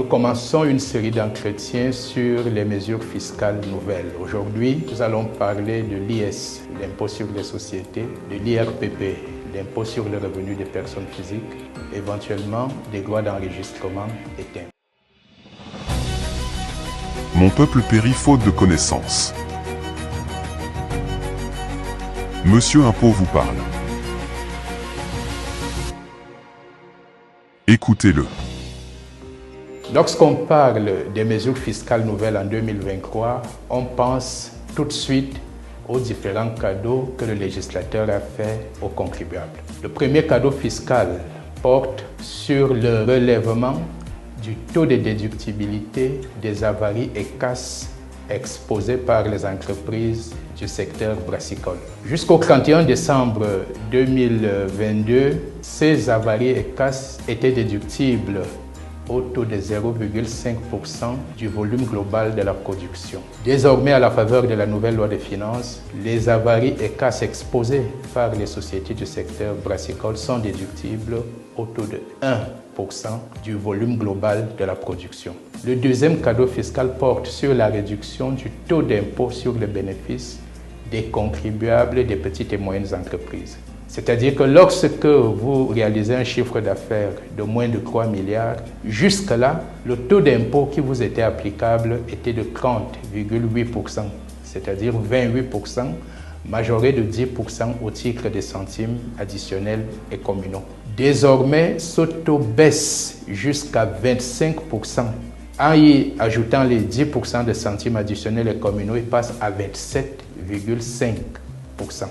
Nous commençons une série d'entretiens sur les mesures fiscales nouvelles. Aujourd'hui, nous allons parler de l'IS, l'impôt sur les sociétés, de l'IRPP, l'impôt sur le revenu des personnes physiques, éventuellement des droits d'enregistrement et timbres. Mon peuple périt faute de connaissances. Monsieur Impôt vous parle. Écoutez-le. Lorsqu'on parle des mesures fiscales nouvelles en 2023, on pense tout de suite aux différents cadeaux que le législateur a fait aux contribuables. Le premier cadeau fiscal porte sur le relèvement du taux de déductibilité des avaries et casses exposées par les entreprises du secteur brassicole. Jusqu'au 31 décembre 2022, ces avaries et casses étaient déductibles au taux de 0,5% du volume global de la production. Désormais, à la faveur de la nouvelle loi des finances, les avaries et casses exposées par les sociétés du secteur brassicole sont déductibles au taux de 1% du volume global de la production. Le deuxième cadeau fiscal porte sur la réduction du taux d'impôt sur les bénéfices des contribuables des petites et moyennes entreprises. C'est-à-dire que lorsque vous réalisez un chiffre d'affaires de moins de 3 milliards, jusque-là, le taux d'impôt qui vous était applicable était de 30,8%, c'est-à-dire 28%, majoré de 10% au titre des centimes additionnels et communaux. Désormais, ce taux baisse jusqu'à 25%. En y ajoutant les 10% de centimes additionnels et communaux, il passe à 27,5%.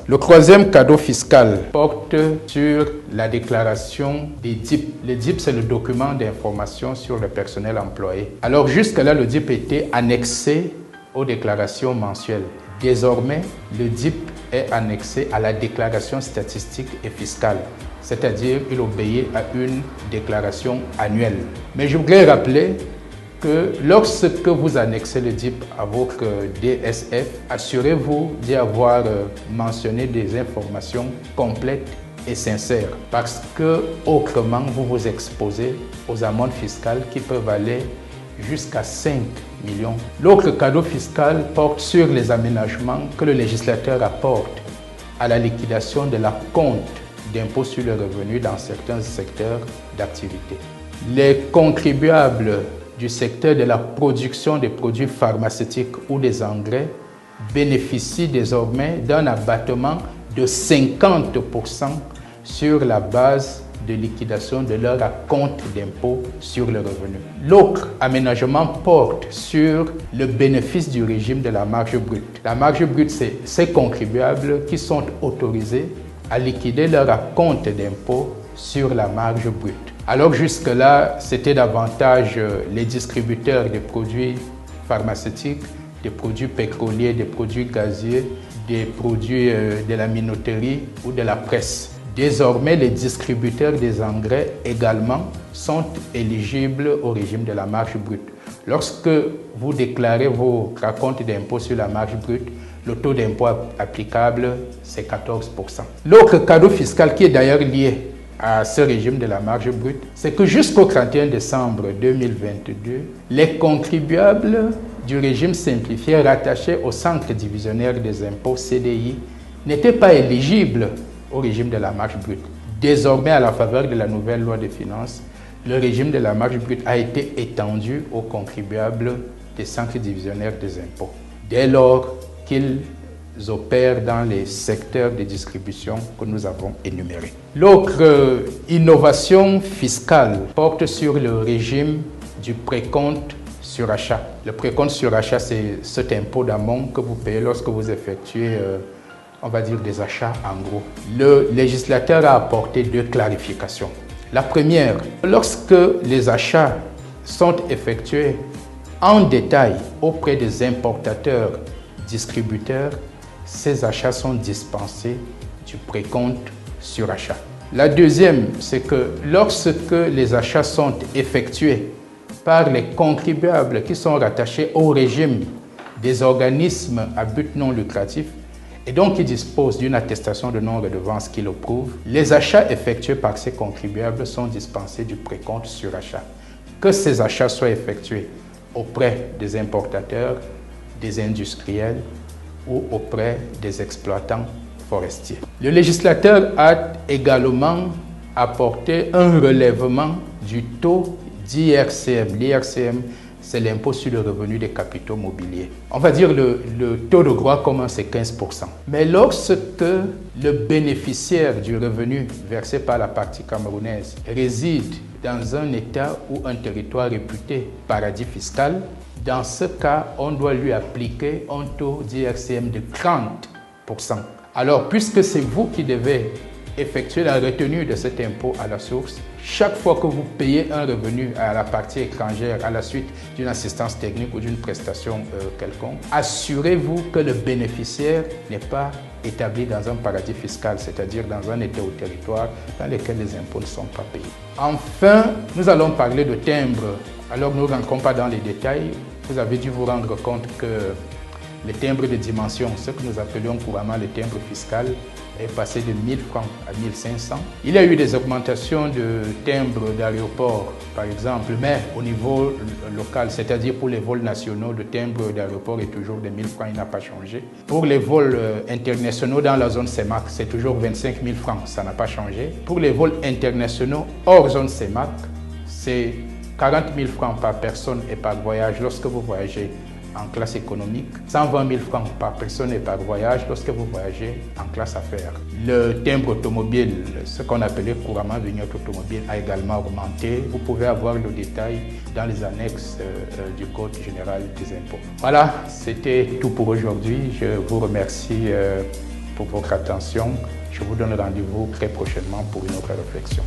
Le troisième cadeau fiscal porte sur la déclaration des DIP. Le DIP, c'est le document d'information sur le personnel employé. Alors jusque-là, le DIP était annexé aux déclarations mensuelles. Désormais, le DIP est annexé à la déclaration statistique et fiscale, c'est-à-dire il obéit à une déclaration annuelle. Mais je voudrais rappeler que lorsque vous annexez le DIP à votre DSF, assurez-vous d'y avoir mentionné des informations complètes et sincères, parce que autrement vous vous exposez aux amendes fiscales qui peuvent aller jusqu'à 5 millions. L'autre cadeau fiscal porte sur les aménagements que le législateur apporte à la liquidation de la compte d'impôt sur le revenu dans certains secteurs d'activité. Les contribuables du secteur de la production des produits pharmaceutiques ou des engrais bénéficient désormais d'un abattement de 50% sur la base de liquidation de leur acompte d'impôt sur le revenu. L'autre aménagement porte sur le bénéfice du régime de la marge brute. La marge brute, c'est ces contribuables qui sont autorisés à liquider leur acompte d'impôt sur la marge brute. Alors jusque-là, c'était davantage les distributeurs des produits pharmaceutiques, des produits pétroliers, des produits gaziers, des produits de la minoterie ou de la presse. Désormais, les distributeurs des engrais également sont éligibles au régime de la marge brute. Lorsque vous déclarez vos racontes d'impôt sur la marge brute, le taux d'impôt applicable, c'est 14%. L'autre cadeau fiscal qui est d'ailleurs lié à ce régime de la marge brute, c'est que jusqu'au 31 décembre 2022, les contribuables du régime simplifié rattachés au Centre divisionnaire des impôts CDI n'étaient pas éligibles au régime de la marge brute. Désormais, à la faveur de la nouvelle loi des finances, le régime de la marge brute a été étendu aux contribuables des centres divisionnaires des impôts, dès lors qu'ils opèrent dans les secteurs de distribution que nous avons énumérés. L'autre innovation fiscale porte sur le régime du précompte sur achat. Le précompte sur achat, c'est cet impôt d'amont que vous payez lorsque vous effectuez, on va dire, des achats en gros. Le législateur a apporté deux clarifications. La première, lorsque les achats sont effectués en détail auprès des importateurs, distributeurs, ces achats sont dispensés du précompte sur achat. La deuxième, c'est que lorsque les achats sont effectués par les contribuables qui sont rattachés au régime des organismes à but non lucratif et donc qui disposent d'une attestation de non-redevance qui le prouve, les achats effectués par ces contribuables sont dispensés du précompte sur achat. que ces achats soient effectués auprès des importateurs, des industriels ou auprès des exploitants forestiers. Le législateur a également apporté un relèvement du taux d'IRCM. L'IRCM, c'est l'impôt sur le revenu des capitaux mobiliers. On va dire le taux de droit commun, c'est 15%. Mais lorsque le bénéficiaire du revenu versé par la partie camerounaise réside dans un État ou un territoire réputé paradis fiscal, dans ce cas, on doit lui appliquer un taux d'IRCM de 30%. Alors, puisque c'est vous qui devez effectuer la retenue de cet impôt à la source, chaque fois que vous payez un revenu à la partie étrangère à la suite d'une assistance technique ou d'une prestation quelconque, assurez-vous que le bénéficiaire n'est pas établi dans un paradis fiscal, c'est-à-dire dans un État ou territoire dans lequel les impôts ne sont pas payés. Enfin, nous allons parler de timbre. Alors, nous ne rentrons pas dans les détails. Vous avez dû vous rendre compte que le timbre de dimension, ce que nous appelions couramment le timbre fiscal, est passé de 1000 francs à 1500. Il y a eu des augmentations de timbres d'aéroport, par exemple, mais au niveau local, c'est-à-dire pour les vols nationaux, le timbre d'aéroport est toujours de 1000 francs, il n'a pas changé. Pour les vols internationaux dans la zone CEMAC, c'est toujours 25 000 francs, ça n'a pas changé. Pour les vols internationaux hors zone CEMAC, c'est 40 000 francs par personne et par voyage lorsque vous voyagez en classe économique, 120 000 francs par personne et par voyage lorsque vous voyagez en classe affaires. Le timbre automobile, ce qu'on appelait couramment vignette automobile, a également augmenté. Vous pouvez avoir le détail dans les annexes du Code général des impôts. Voilà, c'était tout pour aujourd'hui. Je vous remercie pour votre attention. Je vous donne rendez-vous très prochainement pour une autre réflexion.